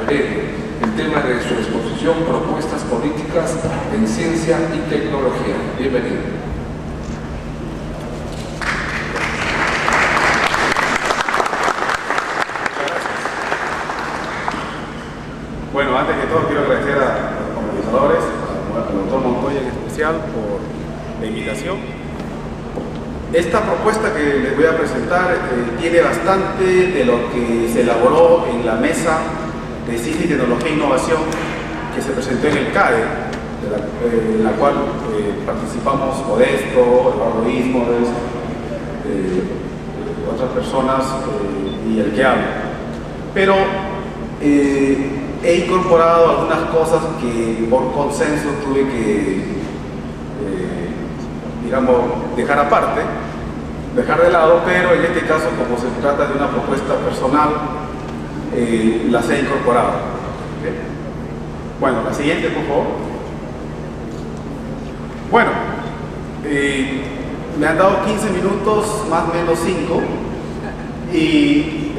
breve el tema de su exposición Propuestas Políticas en Ciencia y Tecnología. Bienvenido. Bueno, antes que todo quiero agradecer a los organizadores, al doctor Montoya en especial por la invitación. Esta propuesta que les voy a presentar tiene bastante de lo que se elaboró en la mesa de Ciencia y Tecnología e Innovación que se presentó en el CADE, en la cual participamos Modesto, Eduardo Ismodes, otras personas y el que habla. Pero he incorporado algunas cosas que por consenso tuve que, digamos, dejar aparte, dejar de lado, pero en este caso, como se trata de una propuesta personal, las he incorporado. ¿Okay? Bueno, la siguiente, por favor. Bueno, me han dado 15 minutos, más o menos 5, y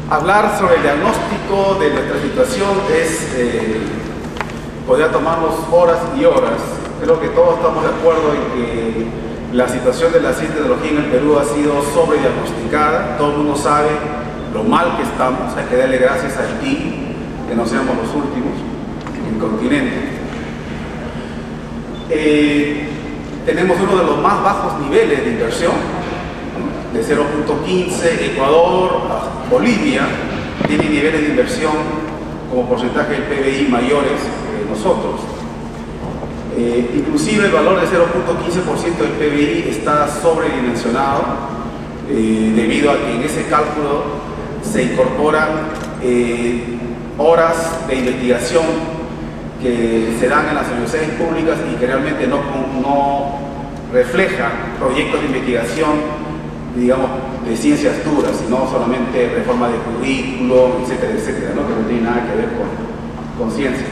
hablar sobre el diagnóstico de nuestra situación podría tomarnos horas y horas. Creo que todos estamos de acuerdo en que la situación de la ciencia y tecnología en el Perú ha sido sobrediagnosticada. Todo el mundo sabe lo mal que estamos. Hay que darle gracias a Haití, que no seamos los últimos en el continente. Tenemos uno de los más bajos niveles de inversión, de 0.15, Ecuador, Bolivia, tiene niveles de inversión como porcentaje del PBI mayores que nosotros. Inclusive el valor de 0.15% del PBI está sobredimensionado debido a que en ese cálculo se incorporan horas de investigación que se dan en las universidades públicas y que realmente no reflejan proyectos de investigación, digamos, de ciencias duras, sino solamente reforma de currículo, etcétera, etcétera, ¿no? Que no tiene nada que ver con ciencia.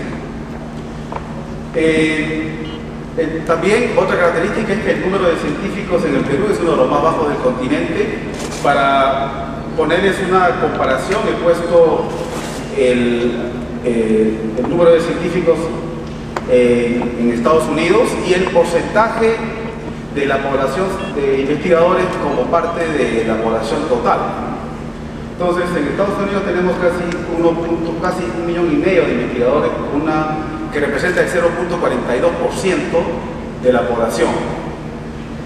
También otra característica es que el número de científicos en el Perú es uno de los más bajos del continente. Para ponerles una comparación, he puesto el número de científicos en Estados Unidos y el porcentaje de la población de investigadores como parte de la población total. Entonces, en Estados Unidos tenemos casi 1,5 millones de investigadores, que representa el 0.42% de la población.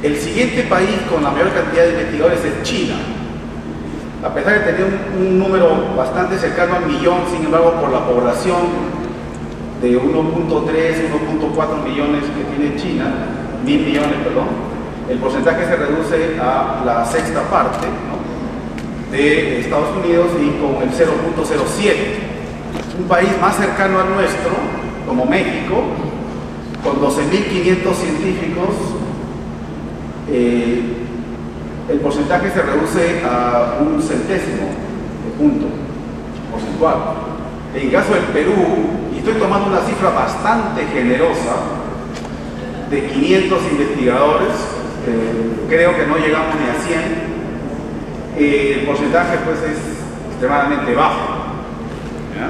El siguiente país con la mayor cantidad de investigadores es China. A pesar de tener un número bastante cercano al millón, sin embargo, por la población de 1.3, 1.4 millones que tiene China, 1.000 millones, perdón, el porcentaje se reduce a la sexta parte, ¿no?, de Estados Unidos y con el 0.07. Un país más cercano al nuestro, como México, con 12.500 científicos, el porcentaje se reduce a un centésimo de punto porcentual. En el caso del Perú, y estoy tomando una cifra bastante generosa, de 500 investigadores, creo que no llegamos ni a 100, el porcentaje pues es extremadamente bajo, ¿ya?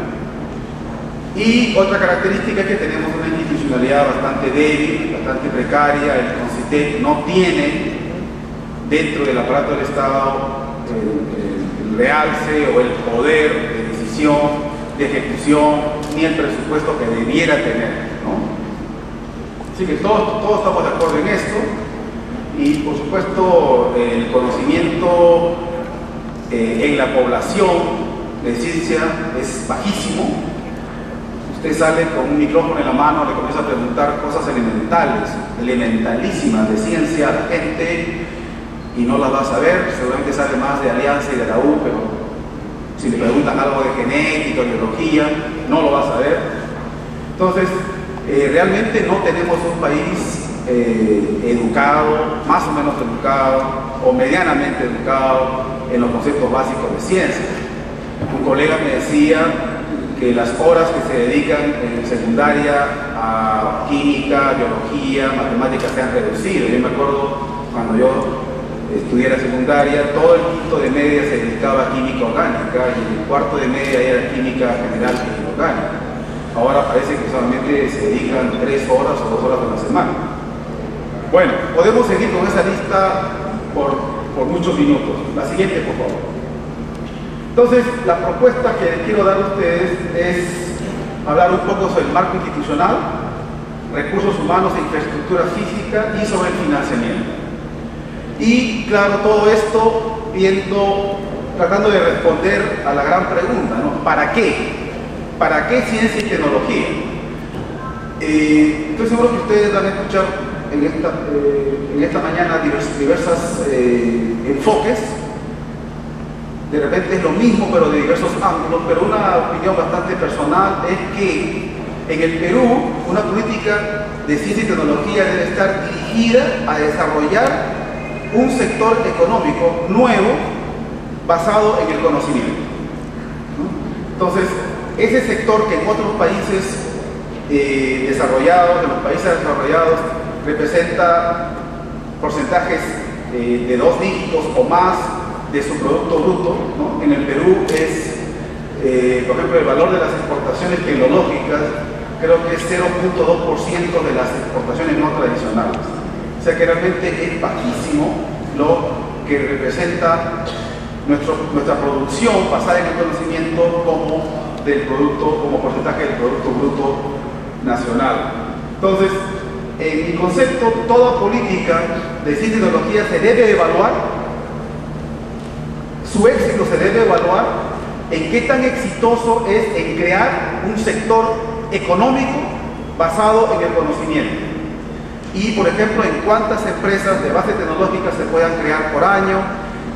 Y otra característica es que tenemos una institucionalidad bastante débil, bastante precaria. El CONCITEC no tiene dentro del aparato del Estado el realce o el poder de decisión, de ejecución, ni el presupuesto que debiera tener, ¿no? Así que todos estamos de acuerdo en esto, y por supuesto el conocimiento en la población de ciencia es bajísimo. Usted sale con un micrófono en la mano, le comienza a preguntar cosas elementalísimas de ciencia a la gente y no las va a saber. Seguramente sabe más de Alianza y de la U, pero si le preguntan algo de genética o biología, no lo va a saber. Entonces, realmente no tenemos un país educado, más o menos educado o medianamente educado en los conceptos básicos de ciencia. Un colega me decía que las horas que se dedican en secundaria a química, biología, matemáticas se han reducido. Yo me acuerdo cuando yo estudié la secundaria, todo el quinto de media se dedicaba a química orgánica y el cuarto de media era química general e inorgánica. Ahora parece que solamente se dedican 3 horas o 2 horas a la semana. Bueno, podemos seguir con esa lista por muchos minutos. La siguiente, por favor. Entonces, la propuesta que les quiero dar a ustedes es hablar un poco sobre el marco institucional, recursos humanos e infraestructura física y sobre el financiamiento. Y claro, todo esto tratando de responder a la gran pregunta, ¿no? ¿Para qué? ¿Para qué ciencia y tecnología? Estoy seguro que ustedes van a escuchar en esta mañana diversas enfoques. De repente es lo mismo, pero de diversos ángulos, pero una opinión bastante personal es que en el Perú una política de ciencia y tecnología debe estar dirigida a desarrollar un sector económico nuevo basado en el conocimiento, ¿no? Entonces, ese sector que en otros países desarrollados, en los países desarrollados, representa porcentajes de 2 dígitos o más de su producto bruto, ¿no? En el Perú es, por ejemplo, el valor de las exportaciones tecnológicas creo que es 0.2% de las exportaciones no tradicionales. O sea que realmente es bajísimo lo que representa nuestra producción basada en el conocimiento como porcentaje del Producto Bruto Nacional. Entonces, en mi concepto, toda política de ciencia y tecnología se debe evaluar, su éxito se debe evaluar en qué tan exitoso es en crear un sector económico basado en el conocimiento. Y, por ejemplo, en cuántas empresas de base tecnológica se puedan crear por año,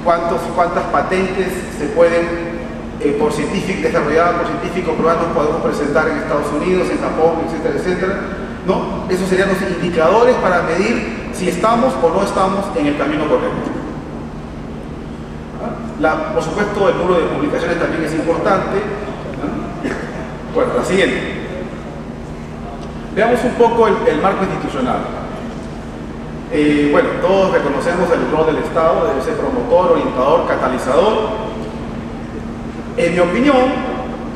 cuántas patentes se pueden desarrolladas por científicos peruanos podemos presentar en Estados Unidos, en Japón, etcétera, etcétera, ¿no? Esos serían los indicadores para medir si estamos o no estamos en el camino correcto. Por supuesto, el número de publicaciones también es importante, ¿no? Bueno, la siguiente. Veamos un poco el marco institucional. Bueno, todos reconocemos el rol del Estado, debe ser promotor, orientador, catalizador. En mi opinión,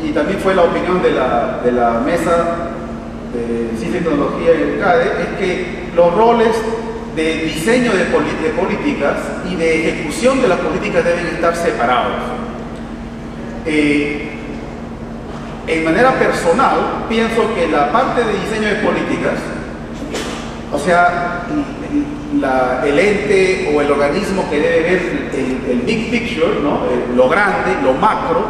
y también fue la opinión de la mesa de ciencia y tecnología en el CADE, es que los roles de diseño de políticas y de ejecución de las políticas deben estar separados. En manera personal, pienso que la parte de diseño de políticas, o sea, el ente o el organismo que debe ver el big picture, ¿no? Lo grande, lo macro,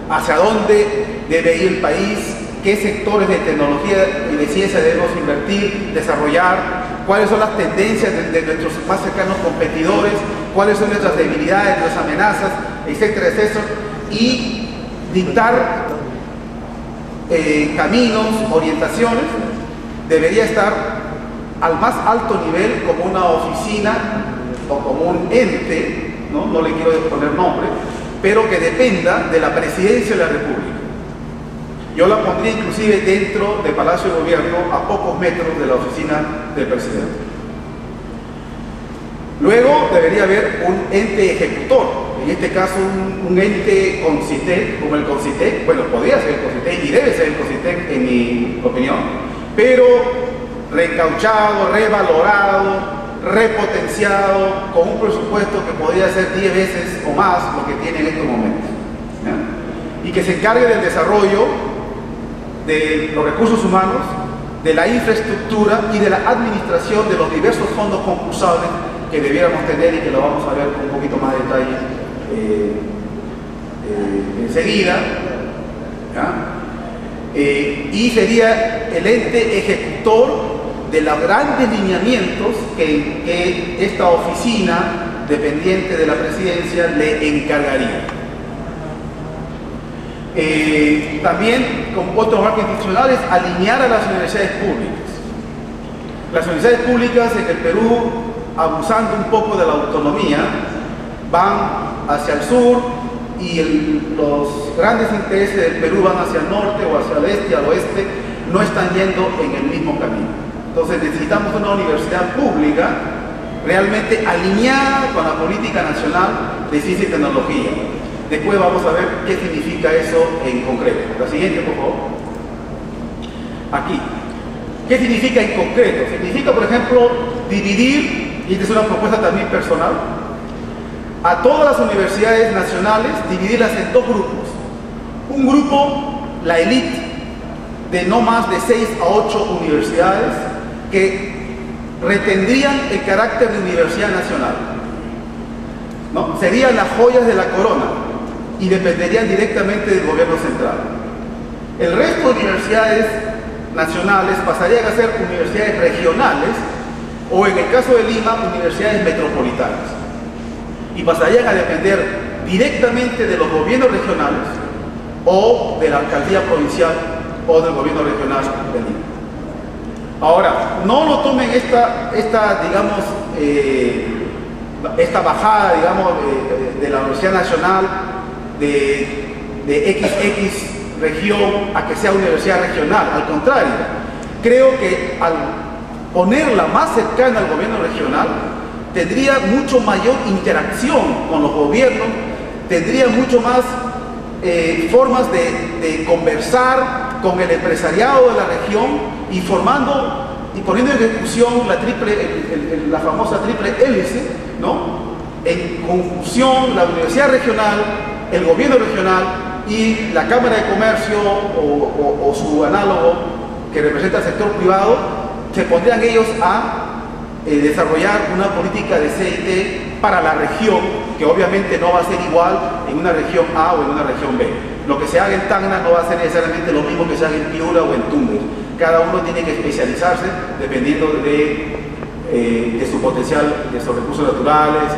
hacia dónde debe ir el país, qué sectores de tecnología y de ciencia debemos invertir, desarrollar, cuáles son las tendencias de nuestros más cercanos competidores, cuáles son nuestras debilidades, nuestras amenazas, etcétera, etcétera, y dictar caminos, orientaciones, debería estar al más alto nivel como una oficina o como un ente, no le quiero poner nombre, pero que dependa de la Presidencia de la República. Yo la pondría inclusive dentro del Palacio de Gobierno, a pocos metros de la oficina del presidente. Luego debería haber un ente ejecutor, en este caso un ente CONCITEC, como el CONCITEC, bueno, podría ser el CONCITEC y debe ser el CONCITEC en mi opinión, pero reencauchado, revalorado, repotenciado, con un presupuesto que podría ser 10 veces o más lo que tiene en estos momentos, ¿ya? Y que se encargue del desarrollo de los recursos humanos, de la infraestructura y de la administración de los diversos fondos concursables que debiéramos tener y que lo vamos a ver con un poquito más de detalle enseguida, ¿ya? Y sería el ente ejecutor de los grandes lineamientos que esta oficina dependiente de la presidencia le encargaría. También, con otros marcos institucionales, alinear a las universidades públicas. Las universidades públicas en el Perú, abusando un poco de la autonomía, van hacia el sur y los grandes intereses del Perú van hacia el norte o hacia el este, al oeste, no están yendo en el mismo camino. Entonces necesitamos una universidad pública realmente alineada con la política nacional de ciencia y tecnología. Después vamos a ver qué significa eso en concreto. La siguiente, por favor. Aquí. ¿Qué significa en concreto? Significa, por ejemplo, dividir, y esta es una propuesta también personal, a todas las universidades nacionales, dividirlas en dos grupos. Un grupo, la élite, de no más de 6 a 8 universidades, que retendrían el carácter de universidad nacional, ¿no? Serían las joyas de la corona y dependerían directamente del gobierno central. El resto de universidades nacionales pasarían a ser universidades regionales o, en el caso de Lima, universidades metropolitanas, y pasarían a depender directamente de los gobiernos regionales o de la alcaldía provincial o del gobierno regional de Lima. Ahora, no lo tomen esta bajada, digamos, de la Universidad Nacional de XX región a que sea universidad regional. Al contrario, creo que al ponerla más cercana al gobierno regional, tendría mucho mayor interacción con los gobiernos, tendría mucho más formas de conversar con el empresariado de la región y poniendo en ejecución la famosa triple hélice, ¿no? En conjunción, la universidad regional, el gobierno regional y la Cámara de Comercio o su análogo que representa al sector privado, se pondrían ellos a desarrollar una política de CIT para la región, que obviamente no va a ser igual en una región A o en una región B. Lo que se haga en Tacna no va a ser necesariamente lo mismo que se haga en Piura o en Tumbes. Cada uno tiene que especializarse dependiendo de su potencial, de sus recursos naturales,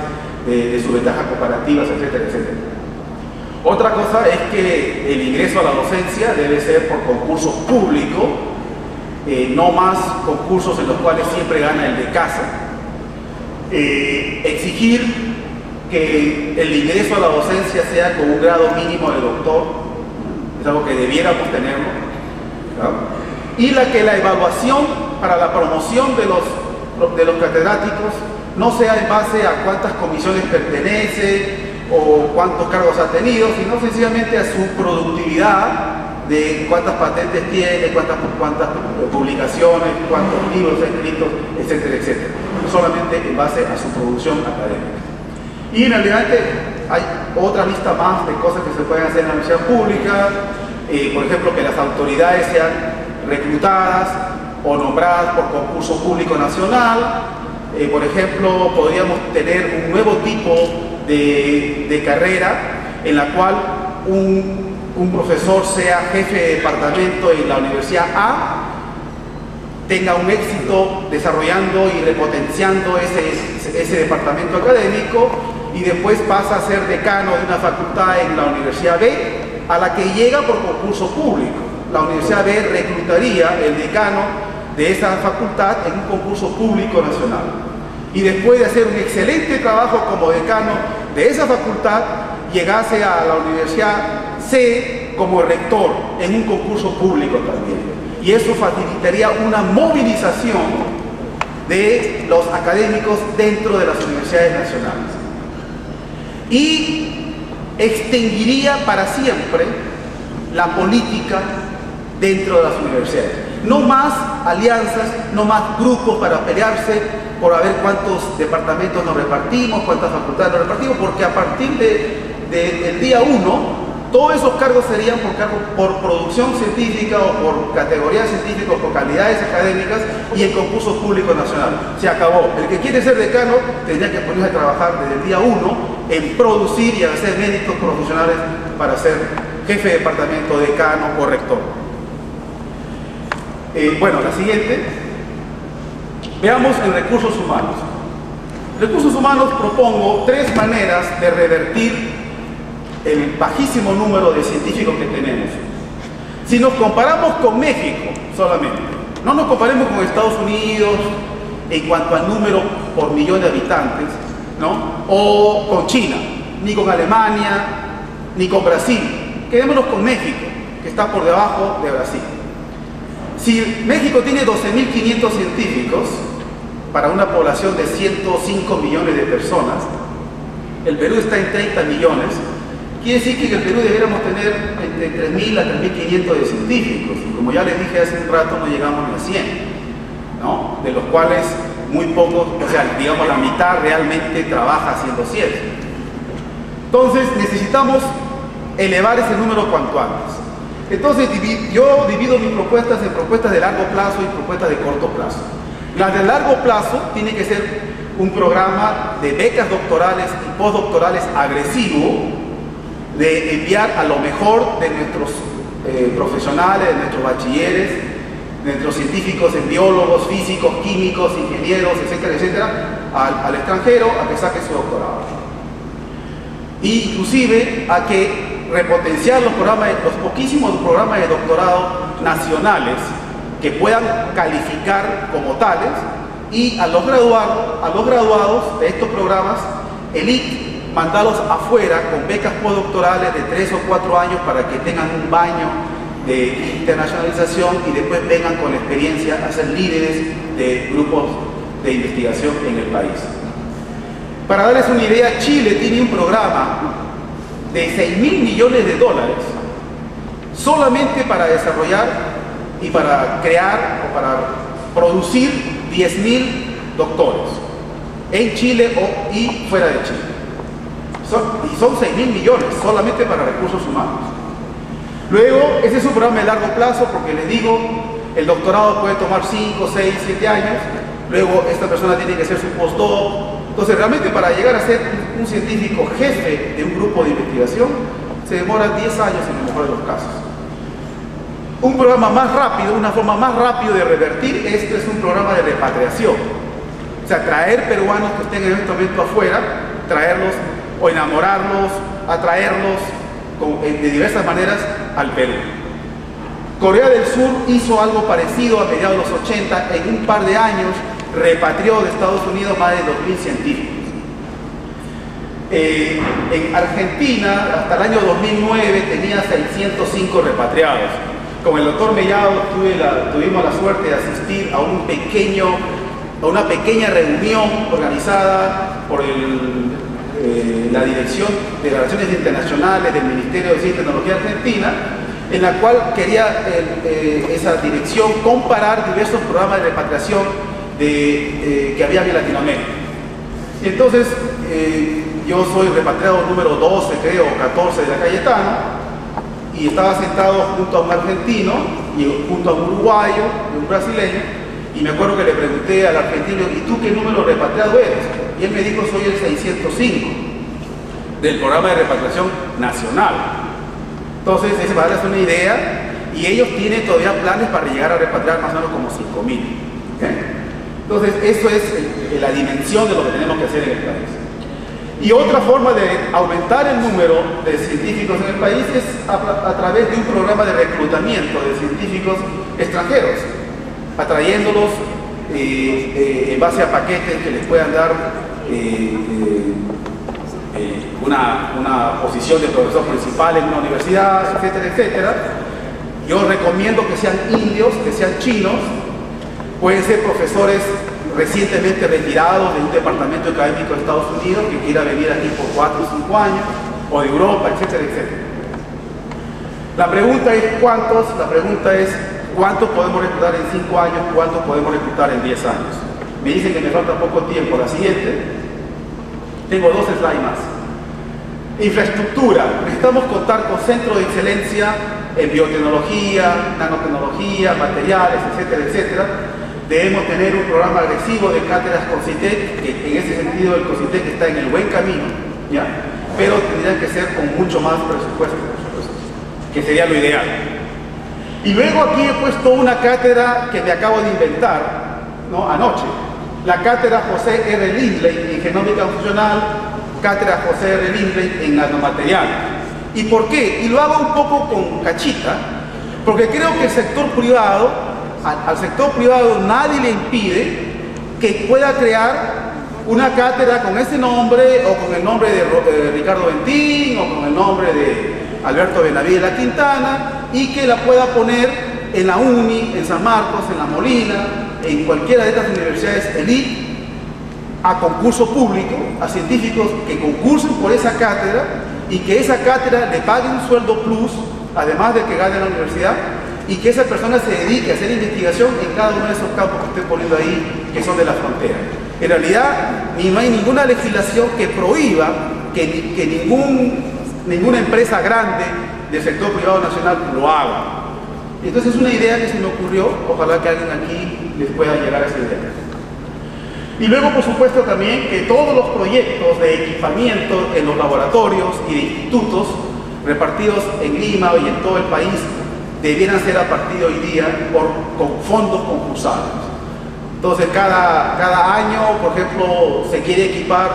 de sus ventajas comparativas, etcétera, etcétera. Otra cosa es que el ingreso a la docencia debe ser por concurso público, no más concursos en los cuales siempre gana el de casa. Exigir que el ingreso a la docencia sea con un grado mínimo de doctor, es algo que debiéramos tenerlo, ¿no? Y que la evaluación para la promoción de los catedráticos no sea en base a cuántas comisiones pertenece o cuántos cargos ha tenido, sino sencillamente a su productividad, de cuántas patentes tiene, cuántas publicaciones, cuántos libros ha escrito, etcétera, etcétera. No solamente en base a su producción académica. Y en adelante hay otra lista más de cosas que se pueden hacer en la universidad pública, por ejemplo, que las autoridades sean reclutadas o nombradas por concurso público nacional. Por ejemplo, podríamos tener un nuevo tipo de carrera en la cual un profesor sea jefe de departamento en la Universidad A, tenga un éxito desarrollando y repotenciando ese departamento académico, y después pasa a ser decano de una facultad en la Universidad B, a la que llega por concurso público. La Universidad B reclutaría el decano de esa facultad en un concurso público nacional. Y después de hacer un excelente trabajo como decano de esa facultad, llegase a la Universidad C como rector en un concurso público también. Y eso facilitaría una movilización de los académicos dentro de las universidades nacionales. Y extinguiría para siempre la política dentro de las universidades. No más alianzas, no más grupos para pelearse por a ver cuántos departamentos nos repartimos, cuántas facultades nos repartimos, porque a partir del día 1, todos esos cargos serían por producción científica o por categorías científicas o por calidades académicas y en concurso público nacional. Se acabó. El que quiere ser decano tendría que ponerse a trabajar desde el día 1 en producir y hacer méritos profesionales para ser jefe de departamento, decano o rector. Bueno, la siguiente. Veamos en recursos humanos. Recursos humanos propongo 3 maneras de revertir el bajísimo número de científicos que tenemos. Si nos comparamos con México solamente, no nos comparemos con Estados Unidos en cuanto al número por millón de habitantes, ¿no? O con China, ni con Alemania, ni con Brasil. Quedémonos con México, que está por debajo de Brasil. Si México tiene 12.500 científicos, para una población de 105 millones de personas. El Perú está en 30 millones. Quiere decir que en el Perú deberíamos tener entre 3.000 a 3.500 de científicos. Y como ya les dije hace un rato, no llegamos ni a 100, ¿no? De los cuales muy pocos, o sea, digamos la mitad realmente trabaja haciendo ciencia. Entonces necesitamos elevar ese número cuanto antes. Entonces yo divido mis propuestas en propuestas de largo plazo y propuestas de corto plazo. Las de largo plazo tiene que ser un programa de becas doctorales y postdoctorales agresivo, de enviar a lo mejor de nuestros profesionales, de nuestros bachilleres, de nuestros científicos en biólogos, físicos, químicos, ingenieros, etcétera, etcétera, al extranjero a que saque su doctorado. E inclusive a que repotenciar los poquísimos programas de doctorado nacionales que puedan calificar como tales, y a los graduados de estos programas, mandarlos afuera con becas postdoctorales de 3 o 4 años para que tengan un baño de internacionalización y después vengan con experiencia a ser líderes de grupos de investigación en el país. Para darles una idea, Chile tiene un programa de 6.000 millones de dólares solamente para desarrollar y para crear o para producir 10.000 doctores en Chile y fuera de Chile. Y son 6.000 millones solamente para recursos humanos. Luego, ese es un programa de largo plazo porque les digo, el doctorado puede tomar 5, 6, 7 años. Luego esta persona tiene que hacer su postdoc. Entonces realmente para llegar a ser un científico jefe de un grupo de investigación se demora 10 años en el mejor de los casos. Un programa más rápido, una forma más rápida de revertir esto es un programa de repatriación. O sea, traer peruanos que estén en este momento afuera, traerlos o enamorarlos, atraerlos de diversas maneras al Perú. Corea del Sur hizo algo parecido a mediados de los 80, en un par de años repatrió de Estados Unidos más de 2.000 científicos. En Argentina, hasta el año 2009, tenía 605 repatriados. Con el doctor Mellado tuvimos la suerte de asistir a una pequeña reunión organizada por la Dirección de Relaciones Internacionales del Ministerio de Ciencia y Tecnología Argentina, en la cual quería esa dirección comparar diversos programas de repatriación que había en Latinoamérica. Y entonces yo soy repatriado número 12, creo, o 14 de la Cayetano, y estaba sentado junto a un argentino y junto a un uruguayo y un brasileño, y me acuerdo que le pregunté al argentino, ¿y tú qué número repatriado eres? Y él me dijo, soy el 605 del programa de repatriación nacional. Entonces, eso para darles una idea, y ellos tienen todavía planes para llegar a repatriar más o menos como 5.000. ¿Okay? Entonces, eso es la dimensión de lo que tenemos que hacer en el país. Y otra forma de aumentar el número de científicos en el país es a través de un programa de reclutamiento de científicos extranjeros, atrayéndolos en base a paquetes que les puedan dar una posición de profesor principal en una universidad, etcétera, etcétera. Yo recomiendo que sean indios, que sean chinos, pueden ser profesores recientemente retirados de un departamento académico de Estados Unidos que quiera venir aquí por 4 o 5 años, o de Europa, etcétera, etcétera. La pregunta es cuántos, ¿cuántos podemos reclutar en 5 años? ¿Cuántos podemos reclutar en 10 años? Me dicen que me falta poco tiempo. La siguiente. Tengo 2 slides más. Infraestructura. Necesitamos contar con centros de excelencia en biotecnología, nanotecnología, materiales, etcétera, etcétera. Debemos tener un programa agresivo de cátedras CONCITEC, que en ese sentido el CONCITEC está en el buen camino, ¿ya? Pero tendrían que ser con mucho más presupuesto, por supuesto, que sería lo ideal. Y luego aquí he puesto una cátedra que me acabo de inventar, ¿no? Anoche. La cátedra José R. Lindley en genómica funcional, cátedra José R. Lindley en nanomaterial. ¿Y por qué? Y lo hago un poco con cachita, porque creo que el sector privado, al sector privado nadie le impide que pueda crear una cátedra con ese nombre, o con el nombre de Ricardo Bentín, o con el nombre de Alberto Benavides La Quintana, y que la pueda poner en la UNI, en San Marcos, en La Molina, en cualquiera de estas universidades elite a concurso público, a científicos que concursen por esa cátedra y que esa cátedra le pague un sueldo plus, además de que gane la universidad, y que esa persona se dedique a hacer investigación en cada uno de esos campos que estoy poniendo ahí, que son de la frontera. En realidad, no hay ninguna legislación que prohíba que ninguna empresa grande del sector privado nacional lo haga. Entonces es una idea que se me ocurrió, ojalá que alguien aquí les pueda llegar a esa idea. Y luego, por supuesto, también que todos los proyectos de equipamiento en los laboratorios y de institutos repartidos en Lima y en todo el país debieran ser a partir de hoy día con fondos concursables. Entonces, cada año, por ejemplo, se quiere equipar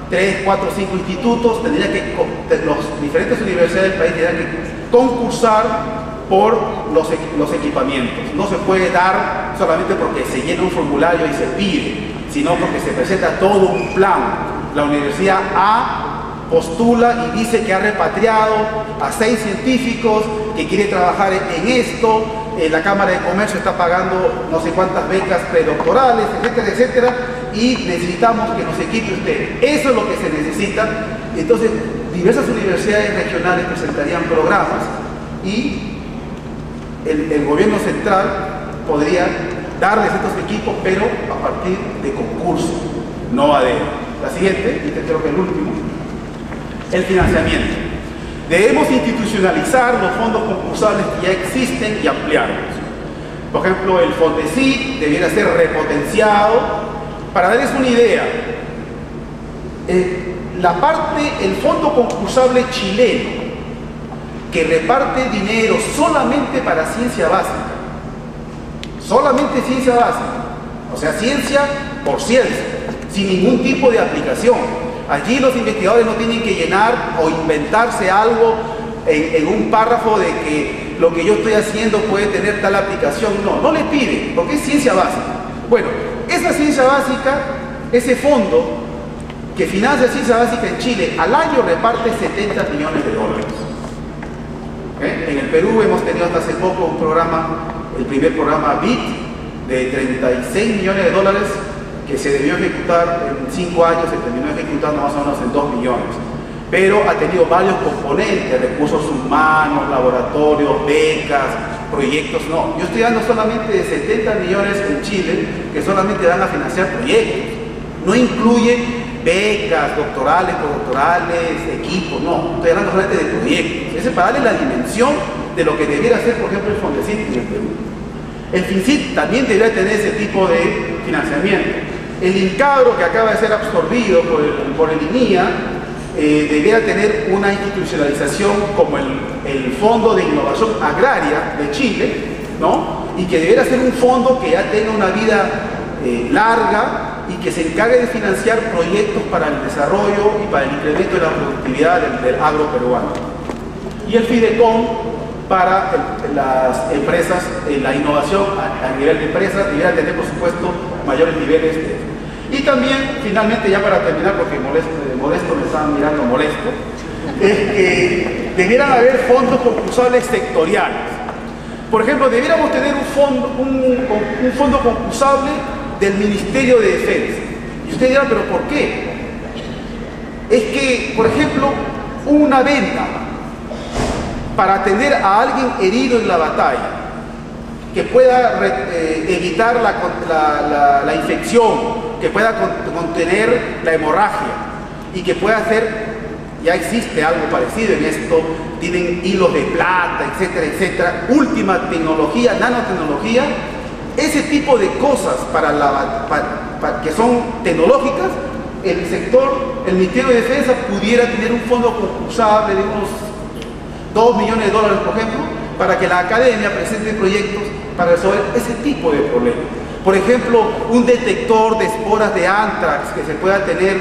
3, 4, 5 institutos, las diferentes universidades del país tendrían que concursar por los equipamientos. No se puede dar solamente porque se llena un formulario y se pide, sino porque se presenta todo un plan. La Universidad A postula y dice que ha repatriado a 6 científicos, que quiere trabajar en esto, la Cámara de Comercio está pagando no sé cuántas becas predoctorales, etcétera, etcétera, y necesitamos que nos equipe usted. Eso es lo que se necesita. Entonces, diversas universidades regionales presentarían programas y el gobierno central podría darles estos equipos, pero a partir de concurso, no a dedo. La siguiente, y creo que el último, el financiamiento. Debemos institucionalizar los fondos concursables que ya existen y ampliarlos. Por ejemplo, el Fondesit debiera ser repotenciado. Para darles una idea, el fondo concursable chileno, que reparte dinero solamente para ciencia básica, solamente ciencia básica, o sea, ciencia por ciencia, sin ningún tipo de aplicación. Allí los investigadores no tienen que llenar o inventarse algo en un párrafo de que lo que yo estoy haciendo puede tener tal aplicación. No le piden, porque es ciencia básica. Bueno, esa ciencia básica, ese fondo que financia ciencia básica en Chile, al año reparte 70 millones de dólares. En el Perú hemos tenido hasta hace poco un programa, el primer programa BIT, de 36 millones de dólares, que se debió ejecutar en 5 años, se terminó ejecutando más o menos en 2 millones. Pero ha tenido varios componentes, recursos humanos, laboratorios, becas, proyectos. No, yo estoy dando solamente de 70 millones en Chile, que solamente dan a financiar proyectos. No incluye becas, doctorales, postdoctorales, equipos, no. Estoy hablando solamente de proyectos. Ese es para darle la dimensión de lo que debiera ser, por ejemplo, el Fondesit en el Perú. El FINCIT también debería tener ese tipo de financiamiento. El INCABRO, que acaba de ser absorbido por el INIA, debiera tener una institucionalización como el Fondo de Innovación Agraria de Chile, ¿no? Y que debiera ser un fondo que ya tenga una vida larga y que se encargue de financiar proyectos para el desarrollo y para el incremento de la productividad del agro peruano. Y el FIDECON para las empresas, la innovación a nivel de empresas, debiera tener, por supuesto, mayores niveles de... Y también, finalmente, ya para terminar, porque molesto me estaban mirando molesto, es que debieran haber fondos concursables sectoriales. Por ejemplo, debiéramos tener un fondo concursable del Ministerio de Defensa. Y ustedes dirán, ¿pero por qué? Es que, por ejemplo, una venta para atender a alguien herido en la batalla, que pueda evitar la infección, que pueda contener la hemorragia y que pueda hacer, ya existe algo parecido en esto, tienen hilos de plata, etcétera, etcétera, última tecnología, nanotecnología, ese tipo de cosas que son tecnológicas, el Ministerio de Defensa pudiera tener un fondo concursable de unos 2 millones de dólares, por ejemplo, para que la academia presente proyectos para resolver ese tipo de problemas. Por ejemplo, un detector de esporas de anthrax que se pueda tener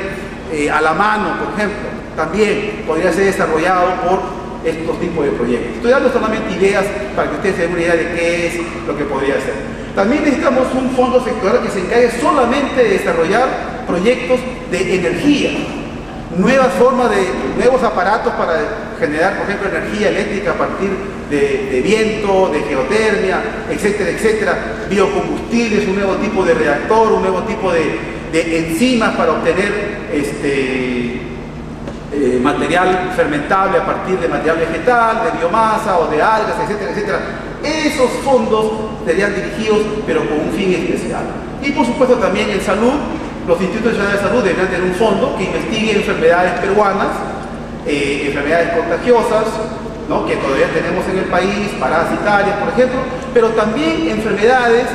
a la mano, por ejemplo, también podría ser desarrollado por estos tipos de proyectos. Estoy dando solamente ideas para que ustedes se den una idea de qué es lo que podría ser. También necesitamos un fondo sectorial que se encargue solamente de desarrollar proyectos de energía. nuevas formas nuevos aparatos para generar, por ejemplo, energía eléctrica a partir de viento, de geotermia, etcétera, etcétera, biocombustibles, un nuevo tipo de reactor, un nuevo tipo de enzimas para obtener material fermentable a partir de material vegetal, de biomasa o de algas, etcétera, etcétera. Esos fondos serían dirigidos, pero con un fin especial. Y por supuesto también en salud, los institutos nacionales de salud deberían tener un fondo que investigue enfermedades peruanas, enfermedades contagiosas, ¿no?, que todavía tenemos en el país, parasitarias, por ejemplo, pero también enfermedades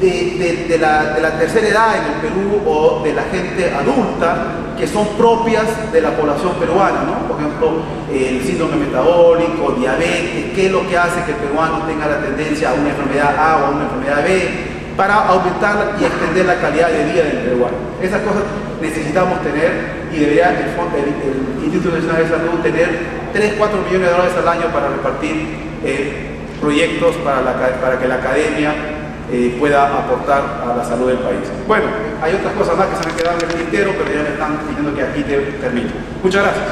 de la tercera edad en el Perú o de la gente adulta que son propias de la población peruana, ¿no? Por ejemplo, el síndrome metabólico, diabetes, qué es lo que hace que el peruano tenga la tendencia a una enfermedad A o a una enfermedad B, para aumentar y extender la calidad de vida del peruano. Esas cosas necesitamos tener y debería el Instituto Nacional de Salud tener 3-4 millones de dólares al año para repartir proyectos para que la academia pueda aportar a la salud del país. Bueno, hay otras cosas más que se me quedan en el tintero, pero ya me están diciendo que aquí termino. Muchas gracias.